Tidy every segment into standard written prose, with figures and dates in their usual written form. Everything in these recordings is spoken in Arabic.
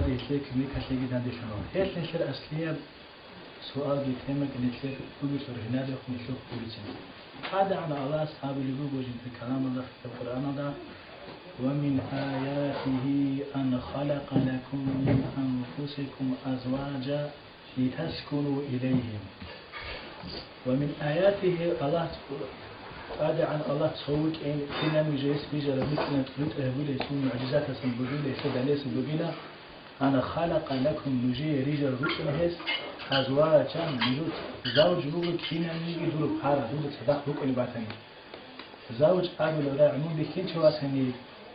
هذه تلك ميك هتلاقي ده شنو هي النشر أصلية سؤال بيتهمك إن تلك تقول شر هنا ده نشوف بوليسين هذا عن الله أصحاب اللي بيقول في كلام الله في القرآن ده ومن آياته أن خلق لكم من أنفسكم أزواجا لتسكنوا إليهم ومن آياته الله هذا عن الله تصوّك إن كنا مجلس بيجر مثل نتقبل يسوع معجزات سنبغينا يسوع عليه سنبغينا أنا خلق لكم نجي رجال رسله أزواجا ملوت زوج بوك كنا نيجي دور بحارة دور صدق بوك اللي بعتني زوج قبل ولا عموم بيكين شو أسمي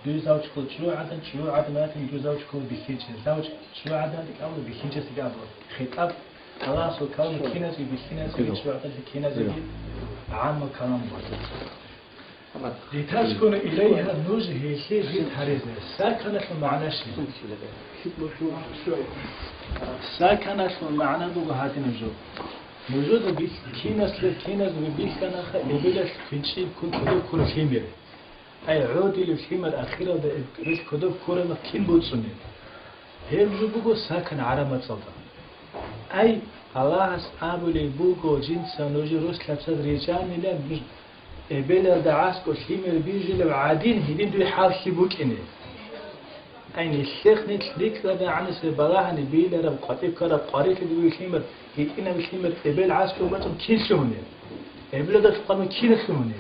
دو زوج كل شو عدد ما تني دو زوج كل بيكين زوج شو عدد أول بيكين شو سجابه خطاب الله سو كون كنا زي بيكين زي شو عدد كنا زي عام كلام لتسكن إليها نوزه شيء زين حريزة ساكنة معناه شيء ساكنة معناه دو هاتين الجو موجود بيك كيناس بيك كنا خيبلش فينشي كنت كل خيمر أي عودي للخيمر الأخيرة ده بس كده كورة ما كين بوتسوني هم جو بقول ساكن عرمة صلتا أي الله أبولي بوكو جنس نوجي روس لبسات رجال ميلان بيج بيلر دعاس كو خيمر بيجي لو عادين هدين دو حال خيبوك إني أين الشيخ نتليك لدى عنس بلاهني بيلر بقاتيب كرا قاريك دو خيمر هيكينا بخيمر بيل عاس كو باتم كين شوني بيلر دا فقام كين شوني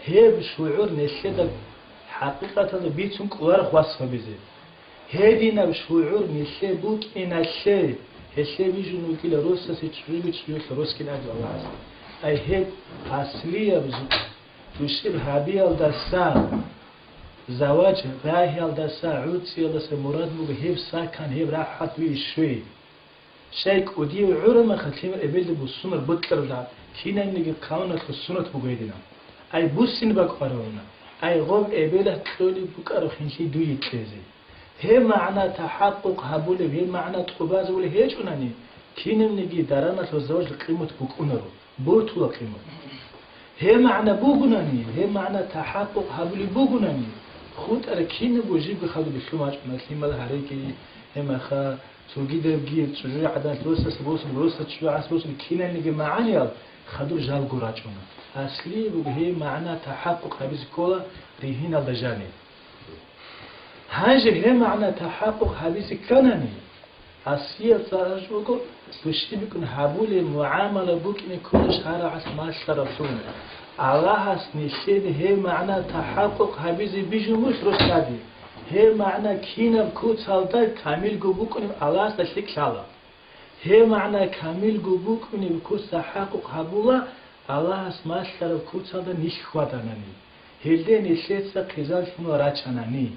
هي بشعور نشيدا حقيقة بيتون كوار خواصفة بيزي هدينا بشعور نشي بوك إن الشيء هالشيء بيجون وكيل روسا سيتشري بتشري روس كنا جواز أي هيك أصلية بشير هذه الدسا زواج راهي الدسا عودسي الدسا مراد مو بهيب ساكن هيب راحت ويشوي شيك ودي عرم ختيم قبل بسمر بطلر لا كنا نيجي كونك السنة بقيدنا أي بوسين بقراونا أي غوب قبله كلي بقرا خنشي دوي تلزي هي معنى تحقق هبول هي معنى تقباز ولا هيج وناني كينم نجي دارنا الزواج القيمة بكونرو بوتو القيمة هي معنى بوغناني هي معنى تحقق هبول بوغناني خود أركين بوجي بخلو بشلوماش مثل هريكي هم خا سوجي درجي تشجع عدن لوسة سبوس لوسة تشجع سبوس كينا نجي معاني خدور جال قراجونا أصلي بوجي معنى تحقق هبز كولا ريهنا دجاني هاجر هي معنى تحقق هبز كناني أصلي تراجوكو بشتي بيكون هبول معاملة بوك إن كل شهر عسما شرفون الله نشيد هي معنى تحقق هبز بيجموش رسالة هي معنى كينا بكوت سالدا كامل جوبوك إن الله تشلك شالا هي معنى كامل جوبوك إن بكوت تحقق هبولا الله اسمه شرف كوت سالدا نيش خواتاناني هلده نشيد سقيزال شنو راچاناني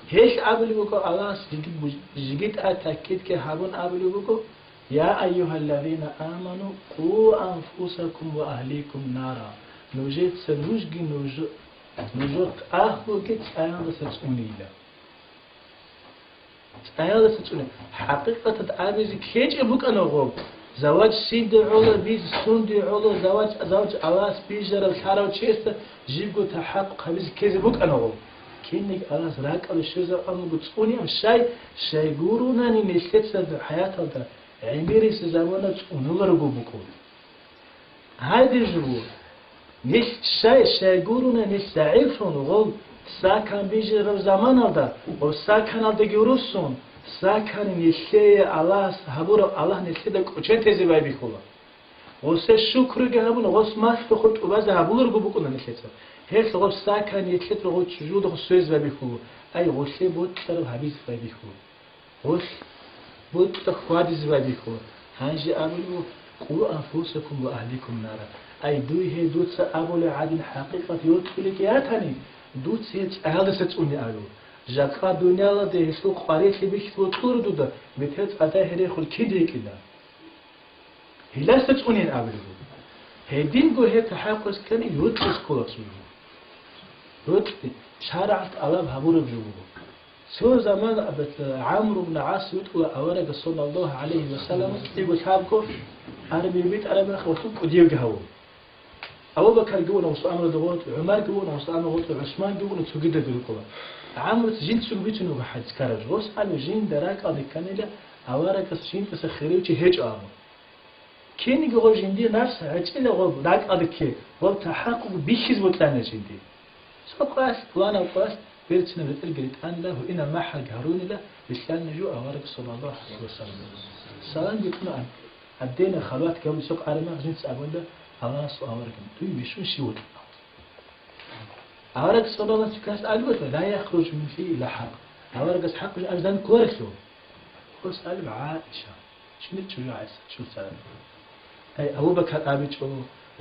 هيش قبل بكو الله جيت أتأكد كهابون قبل بكو يا أيها الذين آمنوا قوا أنفسكم وأهليكم نارا نوجد سنوجي نوجد أخو كت أيام ستصوني لا أيام ستصوني حقيقة أبيز كيج أبوك أنا غوب زواج سيد علا بيز سند علا زواج علاس بيجر الحارة وشيست جيبو تحقق أبيز كيز أبوك أنا غوب كينك علاس راك على الشجر أنا بتصوني أم شاي جورونا نيشت سد حياة هذا عميري سزمانة ونور بوكو هذا الجبور نش شاي جورونا نش سعيفون غول ساكن بيجر زمان هذا وساكن هذا جورسون ساكن نشي الله هبور الله نشيدك وشين تزي باي بيخولا وسه شكر جهبون غص ما تخط وبز هبور بوكو نشيت هيك غص ساكن يشيت غص جود غص سويز باي بيخو أي غصي بود ترى هبيز باي بيخو غص بود تخوادز باي بيخو هنجي أملو قوا أنفسكم وأهليكم نارا أي دوي هي دوت أبول عادل حقيقة يوتفلك يا تاني دوت سيت أهل ستوني ألو جاكا دنيا لا ده سوق قريش بيش وطور دودا بتهت أتاهري خل كده كده هلا ستوني أبلو هدين جو هي تحقق كان يوتفس كولا سوي يوتفي شارعت ألاب هبور بجوبه سو زمان أبت عمرو بن عاص يقول أورق صلى الله عليه وسلم يقول شابكو أنا بيت أنا من خوفك وديو جهو أبو بكر جونا وصامر دوت عمر جونا وصامر دوت عثمان جونا تجد بالقوة عمرو جين سوق بيتنو بحد كارج روس قالوا جين دراك أبي كانيلا أوارك جين تسخري وشي هج آمو كيني جو جين دي نفس هجين لغو داك أبي كي غو تحقق بيشيز بطلنا جين دي سقاس وانا وقاس بيرتنا بالقريت أن له إن ما حق هارون له بسلان نجو أوارك صلى الله عليه وسلم سلام بيكونوا أن الدين خلوات قبل سوق عالمه جين تسأبون له الله أوارك توي بيشون شيوت أوارك صلى الله عليه وسلم ألبته لا يخرج من فيه إلا حق أوارك حق أجدان كورسو خص قلب عائشة شنو تشوي عائشة شو سلام أي أبو بكر أبيجو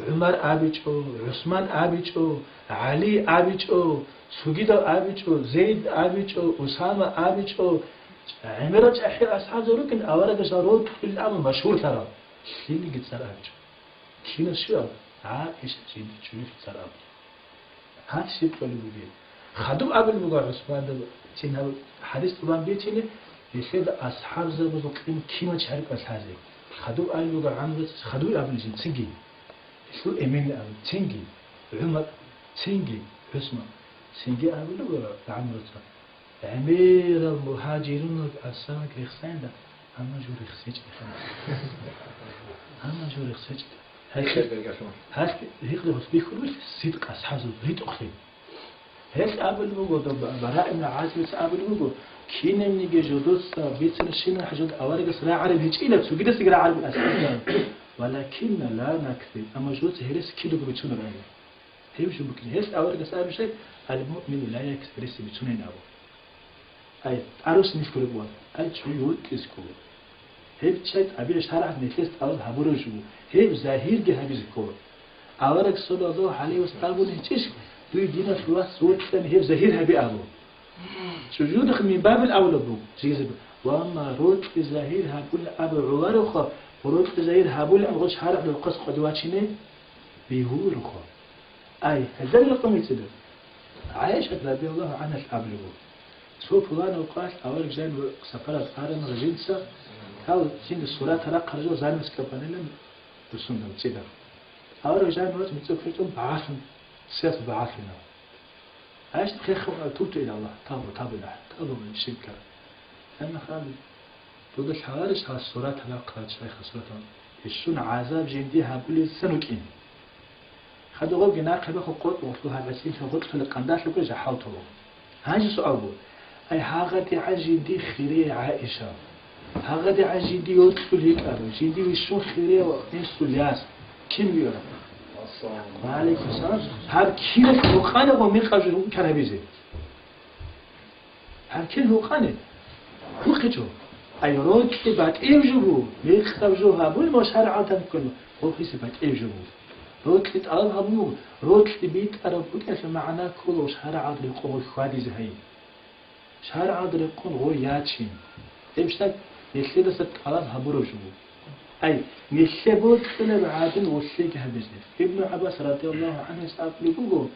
عمر أبيجو عثمان أبيجو علي أبيجو سوجيدا أبيجو زيد أبيجو أسامة أبيجو عمرة أحير أصحاب زروكن أوارك زارود في الأمر مشهور ترى اللي قد سر أبيجو كينا شو عائشة جد تشوي سر أبيجو هذا شيء قالوا لي خدوا قبل بقى عثمان ده تينا حديث طبعا بيتيني يخد أصحاب زبون قيم كيما تشارك أصحابه خدوا قالوا بقى عمرو خدوا قبل جن تنجي شو أمين قبل تنجي عمر تنجي عثمان تنجي قبل بقى عمرو أمير المهاجرين السمك رخصين ده أما جو رخصيج أما جو رخصيج هاك هيك ده بس بيكون صدق أصحاب بريد أخرين هيك قبل بقول براء من عازم قبل بقول كين من يجي جدوس بيتنا شينا حاجات أوارق سرعة عربي هيك إلا بس وكده سجرا عربي أساسا ولكن لا نكفي أما جدوس هيرس كيلو بيتشون رأيه هي مش ممكن هيك أوارق سرعة شيء المؤمن لا يكفي ريس بيتشونين أبو أي عروس نفكر بوان أي شو يود كيسكو هيب شيء أبي أشترك نفست أول هبورجو هيب ظاهر جه هبي ذكور أورك صلى الله عليه وسلم نهتش دوي دينا فلوس صوت ثاني هيب ظاهر هبي أبو سجودك من باب الأولى بو جيزب وأما روت في ظاهر هبول أبو عوارخا وروت في ظاهر هبول أبو شهر بالقص قدواتشينه بيهورخا أي هذا اللي قام يتدل عائشة رضي الله عنها قبله سوف وانا وقاس أورك جاي سفرة قارن رجينسا هاو جين الصورة ترى خرجوا زين مسكبانين بسنة وتشيدا أول رجال نوت متوفيتهم بعاثم سيف بعاثنا عايش تخيخ توت إلى الله تابوا من الشركة أنا خالد تقول الحوارش ها الصورة ترى قرأت شيخ الصورة يشون عذاب جنديها بولي سنوكين خدوا غو جناق بخو قط وفلوها بسيط فقط في القنداش وكل جحاوته هاي سؤال أي حاجة عجندي خيرية عائشة هذا عجيدي يدخل هيك أبو جيدي ويشون خيرية وينسو الياس كم يورا وعليكم السلام هذا كيلك هوقانه وميقاجر كرابيزي هذا كيل هوقانه هوقجو أي رود تبعت إيوجو ميقاجو هابو المشهر عادم كله هو في سبعت إيوجو رود تتعلم هابو رود تبيت أربوك أسمع معنا كله شهر عادل يقوم خوادي زهين شهر عادل يقوم هو ياتشين إيشتاك يشيل ست على هبروجو أي يشبوت كل بعادن وشيك هبزني ابن عباس رضي الله عنه سأل لبوجو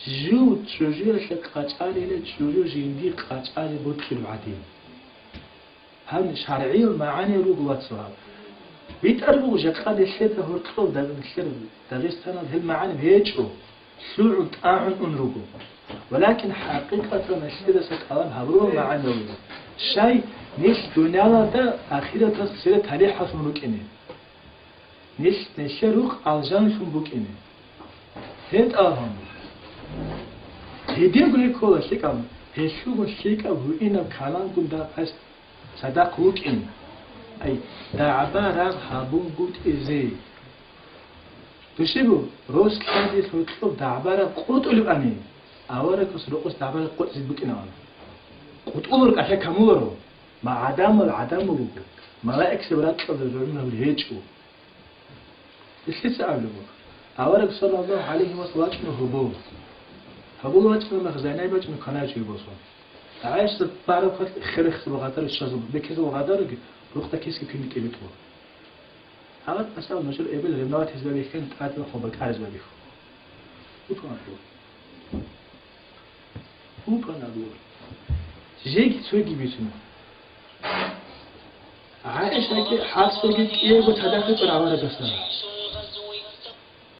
جود شجير شك قاتالي لجود جندي قاتالي بود في العدين هل شرعي المعاني روج واتساب بيتقربوا جقال الشيء ده هو الطلب ده الشيء ده ريستنا هل معاني بيجو سعود أعن أنروجو ولكن حقيقة الشيء ده سكالم هبرو معاني روجو شيء نيش دنيانا ده أخيرا تصير تاريخ حسن بكينه نيش نشروق ألجان شون بكينه هيد آهم هيدين قولي كولا شكام هيشو بشيكا وإنا كالان قول دا أس صدق بكين أي دا عبارة حابون قود إزاي تشيبو روس كاندي سوتلو دا عبارة قوت أولو أمين أورا كسروقس دا عبارة قوت زيد بكينه قوت أولوك أشياء كمورو ما عدم بقول ما لا اكسبرات تقدرونه بالهيجو الحس أبلغ أورك صلى الله عليه وسلم هبو وجه مخزنه وجه مكانه يبصون عايش تعرف خرخ بغدار الشزم بكذا وغدار وقت كيس كيميك يبتو هذا مثلا مشل ابل رمات حزب بيكن تعرف خبر كارز بيخو هو كان أقول جيك تسوي بيتنا عائشة كي حاسة كي إيه بتهدف ترى ولا بسنا